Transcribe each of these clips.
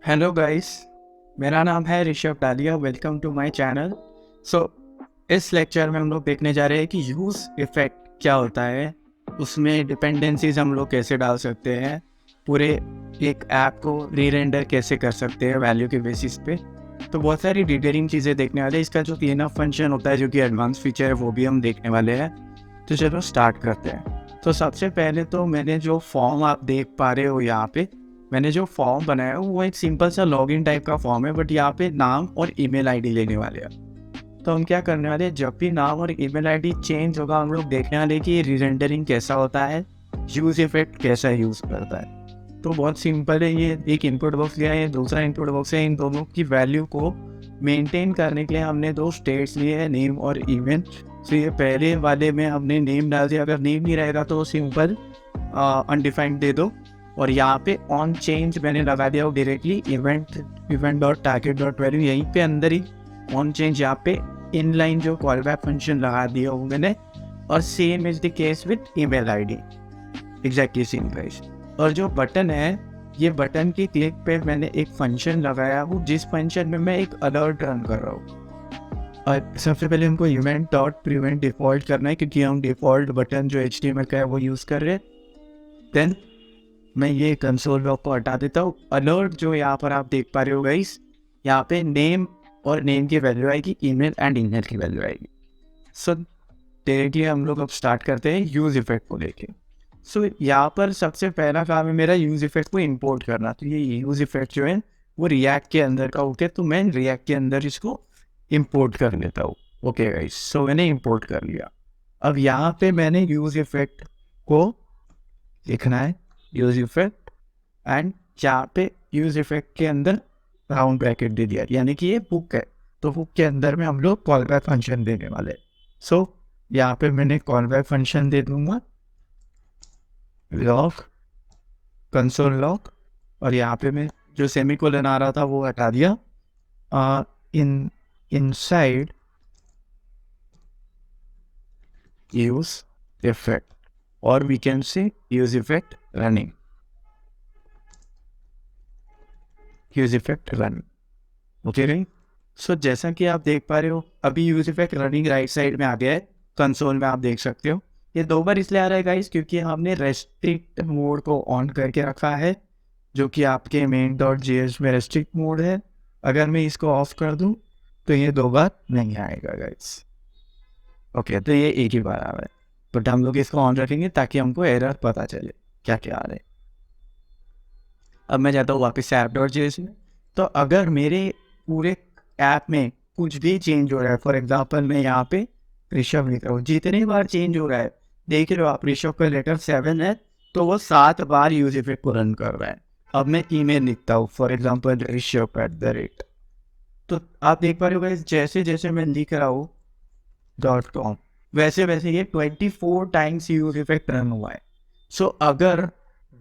Hello guys, मेरा नाम है Rishabh Dalia. Welcome to my channel. So इस लेक्चर में हम लोग देखने जा रहे हैं कि यूज़ इफ़ेक्ट क्या होता है, उसमें डिपेंडेंसीज हम लोग कैसे डाल सकते हैं, पूरे एक ऐप को री-रेंडर कैसे कर सकते हैं वैल्यू के बेसिस पे। तो बहुत सारी डिटेलिंग चीज़ें देखने वाले हैं। इसका जो क्लीनअप फंक्शन होता है जो कि एडवांस फीचर है वो भी हम देखने वाले हैं। तो चलो स्टार्ट करते हैं। तो सबसे पहले तो मैंने जो फॉर्म आप देख पा रहे हो यहाँ पे, मैंने जो फॉर्म बनाया है वो एक सिंपल सा लॉगिन टाइप का फॉर्म है, बट यहाँ पे नाम और ईमेल आईडी लेने वाले हैं। तो हम क्या करने वाले हैं, जब भी नाम और ईमेल आईडी चेंज होगा हम लोग देखने वाले हैं कि ये रीरेंडरिंग कैसा होता है, यूज इफेक्ट कैसा यूज करता है। तो बहुत सिंपल है, ये एक इनपुट बॉक्स लिया है, दूसरा इनपुट बॉक्स है। इन दोनों की वैल्यू को मेंटेन करने के लिए हमने दो स्टेट्स लिए हैं, नेम और इवेंट। तो ये पहले वाले में हमने नेम डाल दिया, अगर नेम नहीं रहेगा तो सिंपल अनडिफाइंड दे दो। और यहाँ पे ऑन चेंज मैंने लगा दिया हो directly event dot target dot value, यहीं पे अंदर ही ऑन चेंज यहाँ पे इनलाइन जो कॉल बैक फंक्शन लगा दिया हो मैंने। और same is the case with email ID, exactly same price. और जो बटन है, ये बटन की क्लिक पे मैंने एक फंक्शन लगाया हूँ जिस फंक्शन में मैं एक अलर्ट रन कर रहा हूँ। और सबसे पहले हमको इवेंट डॉट प्रिवेंट डिफॉल्ट करना है क्योंकि हम डिफॉल्ट बटन जो HTML का है वो यूज़ कर रहे हैं। देन मैं ये कंसोल लॉग को हटा देता हूँ। अलर्ट जो यहाँ पर आप देख पा रहे हो गाइस, यहाँ पे नेम और नेम की वैल्यू आएगी, ईमेल एंड ईमेल की वैल्यू आएगी। सो डायरेक्टली हम लोग अब स्टार्ट करते हैं यूज इफेक्ट को लेके। सो यहाँ पर सबसे पहला काम है मेरा यूज इफेक्ट को इंपोर्ट करना। तो ये यूज इफेक्ट जो है वो रिएक्ट के अंदर का होता है, तो मैं रिएक्ट के अंदर इसको इंपोर्ट कर लेता हूँ। ओके गाइस, सो मैंने इंपोर्ट कर लिया। अब यहाँ पे मैंने यूज इफेक्ट को लिखना है, यूज इफेक्ट, एंड यहाँ पे यूज इफेक्ट के अंदर राउंड ब्रैकेट दे दिया, यानी कि ये बुक है। तो बुक के अंदर में हम लोग कॉल बैक फंक्शन देने वाले। सो यहाँ पे मैंने कॉल बैक फंक्शन दे दूंगा लॉग कंसोल लॉग, और यहाँ पे मैं जो सेमीकोलन आ रहा था वो हटा दिया। इनसाइड यूज इफेक्ट, और we can say use effect running, use effect run. Okay नहीं। सो जैसा कि आप देख पा रहे हो अभी use effect running right side में आ गया है, कंसोल में आप देख सकते हो। ये दो बार इसलिए आ रहा है गाइस क्योंकि हमने रेस्ट्रिक्ट मोड को ऑन करके रखा है, जो कि आपके मेन डॉट जेएस में रेस्ट्रिक्ट मोड है। अगर मैं इसको ऑफ कर दूं तो ये दो बार नहीं आएगा गाइस। ओके, तो ये एक ही बार आ रहा है, बट हम लोग इसको ऑन रखेंगे ताकि हमको एरर पता चले क्या क्या आ रहा है। अब मैं जाता हूँ वापस से ऐप डॉट जेएस में। तो अगर मेरे पूरे ऐप में कुछ भी चेंज हो रहा है, फॉर एग्जांपल मैं यहाँ पे ऋषभ लिख रहा हूँ, जितनी बार चेंज हो रहा है देख रहे हो आप, ऋषभ का लेटर 7 है तो वो 7 बार यूज इफेक्ट को रन कर रहा है। अब मैं ईमेल लिखता हूँ, फॉर एग्जांपल ऋषभ@, तो आप देख पा रहे हो गाइस, जैसे जैसे मैं लिख रहा हूँ .com वैसे वैसे ये 24 टाइम्स यूज इफेक्ट रन हुआ है। सो अगर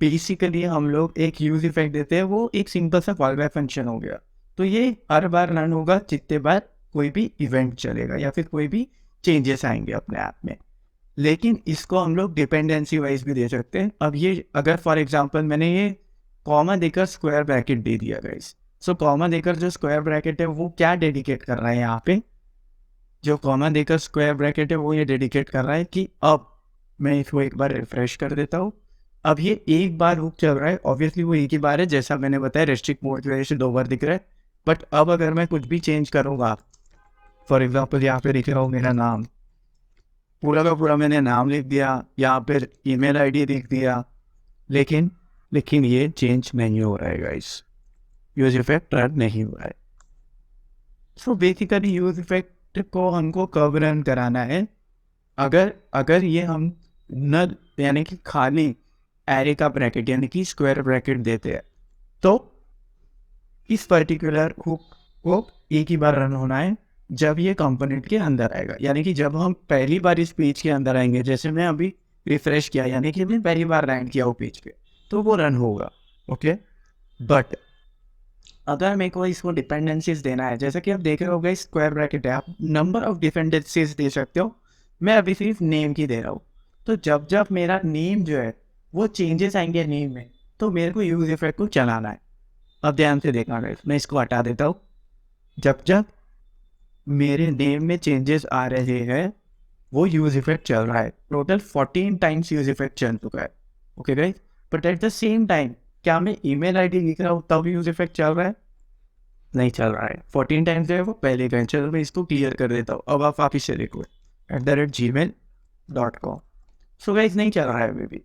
बेसिकली हम लोग एक यूज इफेक्ट देते हैं, वो एक सिंपल सा कॉल बैक फंक्शन हो गया, तो ये हर बार रन होगा जितने बार कोई भी इवेंट चलेगा या फिर कोई भी चेंजेस आएंगे अपने ऐप में। लेकिन इसको हम लोग डिपेंडेंसी वाइज भी दे सकते हैं। अब ये अगर फॉर एग्जांपल मैंने ये कॉमा देकर स्क्वायर ब्रैकेट दे दिया गाइस, सो कॉमा देकर जो स्क्वायर ब्रैकेट है वो क्या डेडिकेट कर रहा है, यहाँ पे जो कॉमा देकर स्क्वायर ब्रैकेट है वो ये डेडिकेट कर रहा है कि अब मैं इसको एक बार रिफ्रेश कर देता हूँ। अब ये एक बार हुक चल रहा है, ऑब्वियसली वो एक ही बार है, जैसा मैंने बताया रेस्ट्रिक्ट मोड की वजह से 2 बार दिख रहा है। बट अब अगर मैं कुछ भी चेंज करूँगा, फॉर एग्जांपल यहाँ पे लिख रहा हूँ मेरा नाम, पूरा का पूरा मैंने नाम लिख दिया, यहाँ पे ईमेल आईडी लिख दिया, लेकिन ये चेंज नहीं हो रहा है गाइस, यूज इफेक्ट रन नहीं हो रहा है। सो बेसिकली यूज इफेक्ट को हमको कब रन कराना है, अगर ये हम नल यानी कि खाली एरे का ब्रैकेट यानी कि स्क्वायर ब्रैकेट देते हैं, तो इस पर्टिकुलर हुक को एक ही बार रन होना है जब ये कंपोनेंट के अंदर आएगा, यानी कि जब हम पहली बार इस पेज के अंदर आएंगे, जैसे मैं अभी रिफ्रेश किया यानी कि मैं पहली बार लैंड किया वो पेज पे, तो वो रन होगा। ओके, बट अगर मेरे को इसको डिपेंडेंसीज देना है, जैसे कि आप देख रहे हो गए स्क्वायर ब्रैकेट है, आप नंबर ऑफ डिपेंडेंसीज दे सकते हो, मैं अभी सिर्फ नेम की दे रहा हूँ। तो जब जब मेरा नेम जो है वो चेंजेस आएंगे नेम में, तो मेरे को यूज इफेक्ट को चलाना है। अब ध्यान से देखना गाइस, मैं इसको हटा देता हूँ। जब जब मेरे नेम में चेंजेस आ रहे हैं वो यूज इफेक्ट चल रहा है। टोटल 14 टाइम्स यूज इफेक्ट चल चुका है। Okay guys, but at the same time क्या मैं ईमेल आईडी लिख रहा हूँ तब यूज इफेक्ट चल रहा है? नहीं चल रहा है। 14 टाइम्स जो है वो पहले का है। चलो मैं इसको क्लियर कर देता हूँ। अब आप वापिस से देखो @gmail.com। सो गाइस नहीं चल रहा है अभी भी।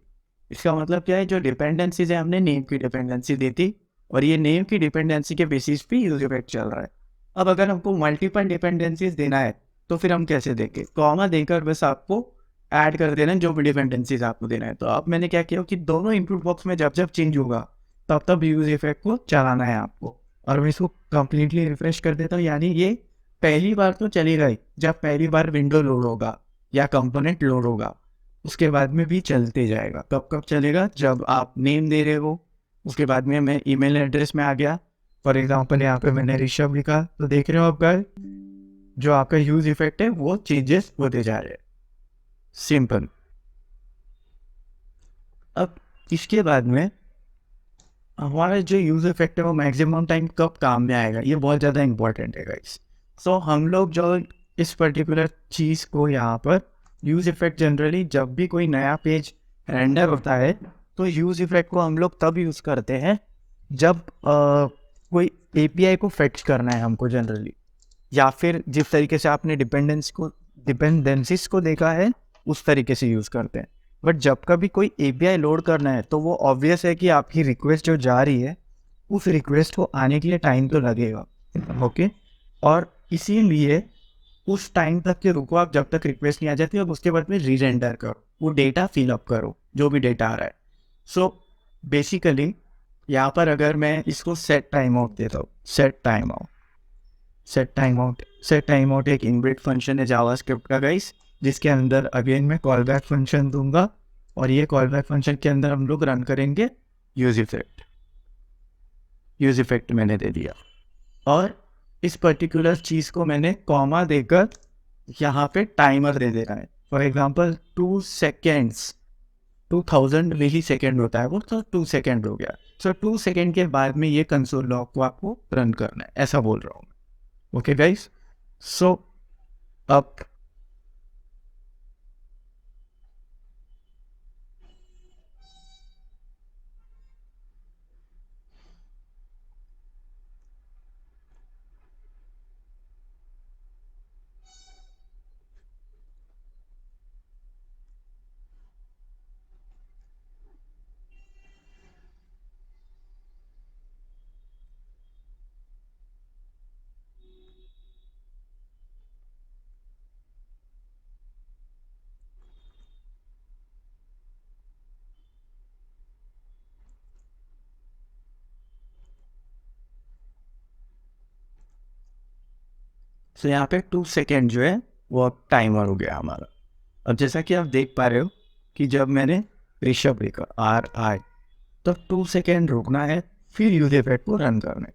इसका मतलब क्या है, जो डिपेंडेंसीज है हमने नेम की डिपेंडेंसी दी थी और ये नेम की डिपेंडेंसी के बेसिस पे यूज इफेक्ट चल रहा है। अब अगर हमको मल्टीपल डिपेंडेंसीज देना है तो फिर हम कैसे देंगे? कॉमा देकर बस आपको ऐड कर देना जो भी डिपेंडेंसीज आपको देना है। तो अब मैंने क्या किया कि दोनों इनपुट बॉक्स में जब जब चेंज होगा तब तब यूज इफेक्ट को चलाना है आपको। और मैं इसको कंप्लीटली रिफ्रेश कर देता हूँ, यानी ये पहली बार तो चलेगा ही जब पहली बार विंडो लोड होगा या कंपोनेंट लोड होगा, उसके बाद में भी चलते जाएगा। कब कब चलेगा? जब आप नेम दे रहे हो। उसके बाद में मैं ईमेल एड्रेस में आ गया, फॉर एग्जांपल यहाँ पे मैंने ऋषभ लिखा, तो देख रहे हो आप गाइस जो आपका यूज इफेक्ट है वो चेंजेस होते जा रहे हैं। सिंपल। अब इसके बाद में हमारा जो यूज इफेक्ट है वो मैक्सिमम टाइम कब काम में आएगा, ये बहुत ज़्यादा इंपॉर्टेंट है गाइस। सो हम लोग जो इस पर्टिकुलर चीज़ को यहाँ पर यूज इफेक्ट जनरली जब भी कोई नया पेज रेंडर होता है तो यूज इफेक्ट को हम लोग तब यूज़ करते हैं जब कोई एपीआई को फेच करना है हमको जनरली, या फिर जिस तरीके से आपने डिपेंडेंसीज को देखा है उस तरीके से यूज़ करते हैं। बट जब कभी कोई एपीआई लोड करना है तो वो ऑब्वियस है कि आपकी रिक्वेस्ट जो जा रही है उस रिक्वेस्ट को आने के लिए टाइम तो लगेगा। ओके, और इसीलिए उस टाइम तक के रुको आप जब तक रिक्वेस्ट नहीं आ जाती, अब उसके बाद में रीरेंडर करो, वो डेटा फिलअप करो जो भी डेटा आ रहा है। सो बेसिकली यहाँ पर अगर मैं इसको सेट टाइम आउट देता हूँ, सेट टाइम आउट एक इनबिल्ट फंक्शन है जावास्क्रिप्ट का गाइस, जिसके अंदर अगेन मैं कॉल बैक फंक्शन दूंगा और ये कॉल बैक फंक्शन के अंदर हम लोग रन करेंगे यूज इफेक्ट मैंने दे दिया और इस पर्टिकुलर चीज़ को मैंने कॉमा देकर यहाँ पे टाइमर दे देना है। For example 2 seconds, 2000 millisecond होता है वो, तो 2 सेकेंड हो गया। सो 2 सेकेंड के बाद में ये कंसोल लॉग को आपको रन करना है, ऐसा बोल रहा हूँ। ओके गाइस, सो अब तो यहाँ पे 2 सेकेंड जो है वो अब टाइमर हो गया हमारा। अब जैसा कि आप देख पा रहे हो कि जब मैंने ऋषभ लिखा RI तो 2 सेकेंड रुकना है, फिर यूज इफेक्ट को रन करना है।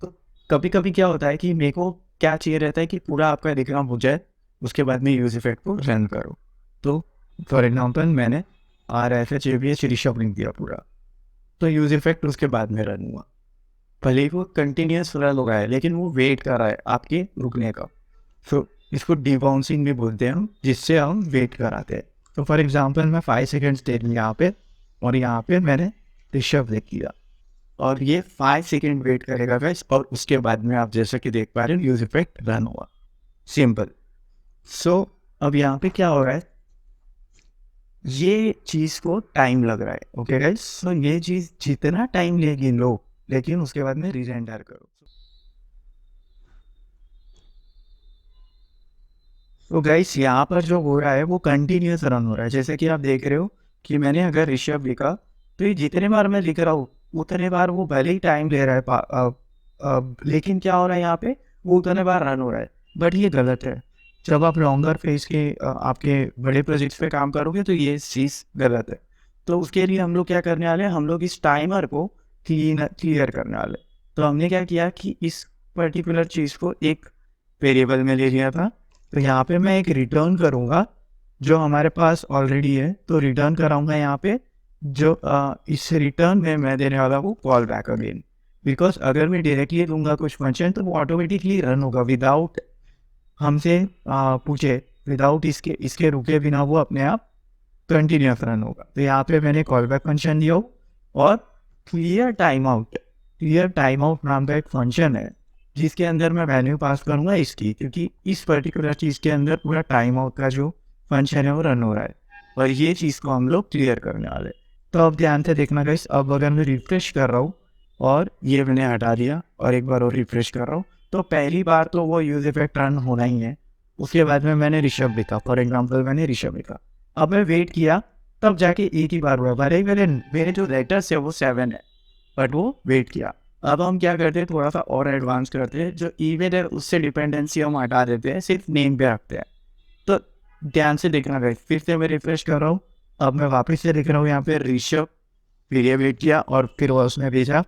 तो कभी कभी क्या होता है कि मेरे को क्या चाहिए रहता है कि पूरा आपका दिग्राम हो जाए, उसके बाद में यूज इफेक्ट को रन करो। तो फॉर एग्जांपल मैंने RFHABH ऋषभ लिख दिया पूरा, तो यूज इफेक्ट उसके बाद में रन हुआ। भले ही वो कंटिन्यूस रन हो रहा है लेकिन वो वेट कर रहा है आपके रुकने का। सो इसको डिबाउंसिंग भी बोलते हैं हम, जिससे हम वेट कराते हैं। तो फॉर एग्जांपल मैं 5 सेकेंड्स दे दूँ यहाँ पे और यहाँ पे मैंने ऋषभ लिख दिया और ये 5 सेकेंड वेट करेगा गाइस, और उसके बाद में आप जैसा कि देख पा रहे हो यूज इफेक्ट रन हुआ। सिंपल। सो अब यहाँ पे क्या हो रहा है, ये चीज़ को टाइम लग रहा है। ओके गाइस, सो ये चीज़ जितना टाइम लेगी लो, लेकिन उसके बाद में रीरेंडर करो। तो गाइस यहाँ पर जो हो रहा है वो कंटिन्यूस रन हो रहा है। जैसे कि आप देख रहे हो कि मैंने अगर ऋषभ लिखा तो ये जितने बार मैं लिख रहा हूँ उतने बार वो भले ही टाइम ले रहा है लेकिन क्या हो रहा है यहाँ पे, वो उतने बार रन हो रहा है। बट ये गलत है। जब आप लॉन्गर फेज के आपके बड़े प्रोजेक्ट्स पे काम करोगे तो ये चीज़ गलत है। तो उसके लिए हम लोग क्या करने वाले हैं, हम लोग इस टाइमर को क्लियर करने वाले। तो हमने क्या किया कि इस पर्टिकुलर चीज़ को एक वेरिएबल में ले लिया था। तो यहाँ पे मैं एक रिटर्न करूँगा जो हमारे पास ऑलरेडी है, तो रिटर्न कराऊंगा यहाँ पे जो इस रिटर्न में मैं देने वाला हूँ कॉल बैक अगेन। बिकॉज अगर मैं डायरेक्टली दूंगा कुछ फंक्शन तो वो ऑटोमेटिकली रन होगा विदाउट हमसे पूछे, विदाउट इसके रुके बिना वो अपने आप कंटिन्यूस रन होगा। तो यहाँ पे मैंने कॉल बैक फंक्शन दिया और क्लियर टाइम आउट नाम का एक फंक्शन है जिसके अंदर मैं वैल्यू पास करूँगा इसकी, क्योंकि इस पर्टिकुलर चीज़ के अंदर पूरा टाइम आउट का जो फंक्शन है वो रन हो रहा है और ये चीज़ को हम लोग क्लियर करने वाले। तो अब ध्यान से देखना गाइस, अब अगर मैं रिफ्रेश कर रहा हूँ और ये मैंने हटा दिया और एक बार और रिफ्रेश कर रहा हूँ, तो पहली बार तो वो यूज इफेक्ट रन होना ही है। उसके बाद में मैंने ऋषभ लिखा, फॉर एग्जाम्पल मैंने ऋषभ लिखा। अब मैं वेट किया तब जाके एक ही बार हुआ, भले ही मेरे जो लेटर्स है वो 7 है बट वो वेट किया। अब हम क्या करते हैं, थोड़ा सा और एडवांस करते हैं, जो ईमेल है उससे डिपेंडेंसी हम हटा देते हैं, सिर्फ नेम पे रखते हैं। तो ध्यान से देखना गाइस, फिर से मैं रिफ्रेश कर रहा हूँ, अब मैं वापस से लिख रहा हूँ यहाँ पे ऋषभ, फिर ये वेट किया और फिर वो उसने भेजा,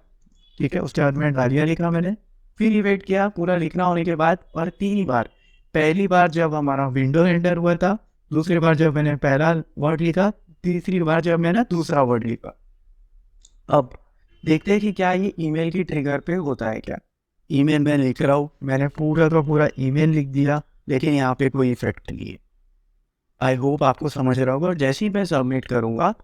ठीक है। उसके बाद मैंने डालिया लिखा मैंने, फिर ये वेट किया पूरा लिखना होने के बाद, और 3 बार, पहली बार जब हमारा विंडो एंटर हुआ था, दूसरी बार जब मैंने पहला वर्ड लिखा, तीसरी बार जब मैंने दूसरा वर्ड लिखा। अब देखते हैं कि क्या ये ईमेल की ट्रिगर पे होता है क्या। ईमेल मैं लिख रहा हूँ, मैंने पूरा का पूरा ईमेल लिख दिया, लेकिन यहाँ पे कोई इफेक्ट नहीं है। आई होप आपको समझ रहा होगा। और जैसे ही मैं सबमिट करूँगा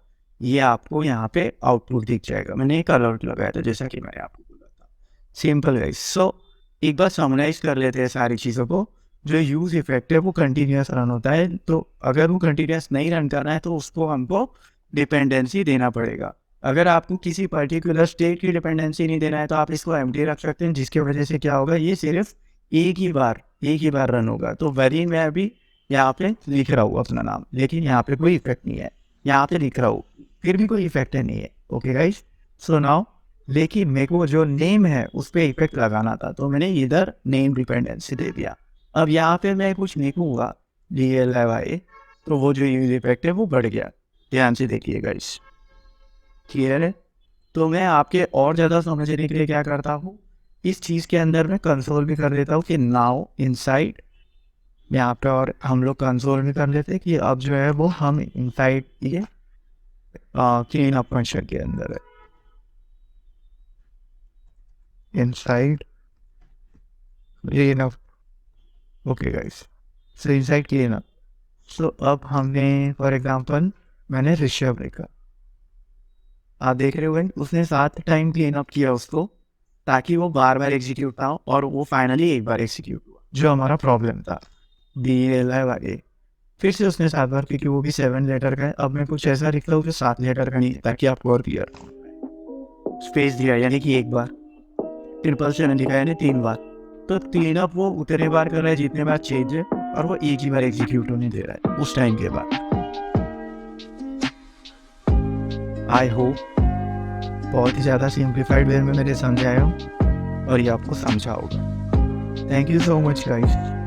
ये आपको यहाँ पे आउटपुट दिख जाएगा। मैंने एक अलर्ट लगाया था जैसा कि मैंने आपको बोला था। सिंपल है। सो एक बार समराइज कर लेते हैं सारी चीज़ों को। जो यूज़ इफेक्ट है वो कंटिन्यूस रन होता है, तो अगर वो कंटिन्यूस नहीं रन करना है तो उसको हमको डिपेंडेंसी देना पड़ेगा। अगर आपको किसी पर्टिकुलर स्टेट की डिपेंडेंसी नहीं देना है तो आप इसको एम्प्टी रख सकते हैं, जिसकी वजह से क्या होगा, ये सिर्फ एक ही बार रन होगा। तो वरी मैं अभी यहाँ पे लिख रहा हूँ अपना नाम, लेकिन यहाँ पे कोई इफेक्ट नहीं है। यहाँ पे लिख रहा हूँ फिर भी कोई इफेक्ट नहीं है। ओके गाइस, सो नाउ लेकिन मेरे को जो नेम है उस पर इफेक्ट लगाना था, तो मैंने इधर नेम डिपेंडेंसी दे दिया। अब यहाँ पे मैं कुछ लिखूंगा DLY, तो वो जो यूज इफेक्ट है वो बढ़ गया। ध्यान से देखिए गाइस, क्लियर है। तो मैं आपके और ज़्यादा समझने के लिए क्या करता हूँ, इस चीज़ के अंदर मैं कंसोल भी कर देता हूँ कि नाउ इनसाइड, यहाँ पे और हम लोग कंसोल भी कर लेते हैं कि अब जो है वो हम इनसाइड ये क्लीन अप फंक्शन के अंदर है, inside clean up. Okay guys, so inside clean up. So अब हमने फॉर एग्जांपल मैंने ऋषभ लिखा, आप देख रहे हो उसने 7 टाइम क्लीन अप किया उसको, ताकि वो बार बार एग्जीक्यूट ना हो, और वो फाइनली एक बार एग्जीक्यूट हुआ जो हमारा प्रॉब्लम था DLY। फिर से उसने 7 बार, क्योंकि वो भी 7 लेटर का है। अब मैं कुछ ऐसा लिखता हूँ जो 7 लेटर का नहीं, ताकि आपको और क्लियर। स्पेस दिया यानी कि एक बार, 777 लिखा यानी 3 बार। तो क्लीन अप वो उतने बार कर रहा है जितने बार चेंज है, और वो एक ही बार एग्जीक्यूट होने दे रहा है उस टाइम के बाद। आई होप बहुत ही ज़्यादा सिंप्लीफाइड वे में मेरे समझाया हूँ और ये आपको समझा होगा। Thank you so much guys.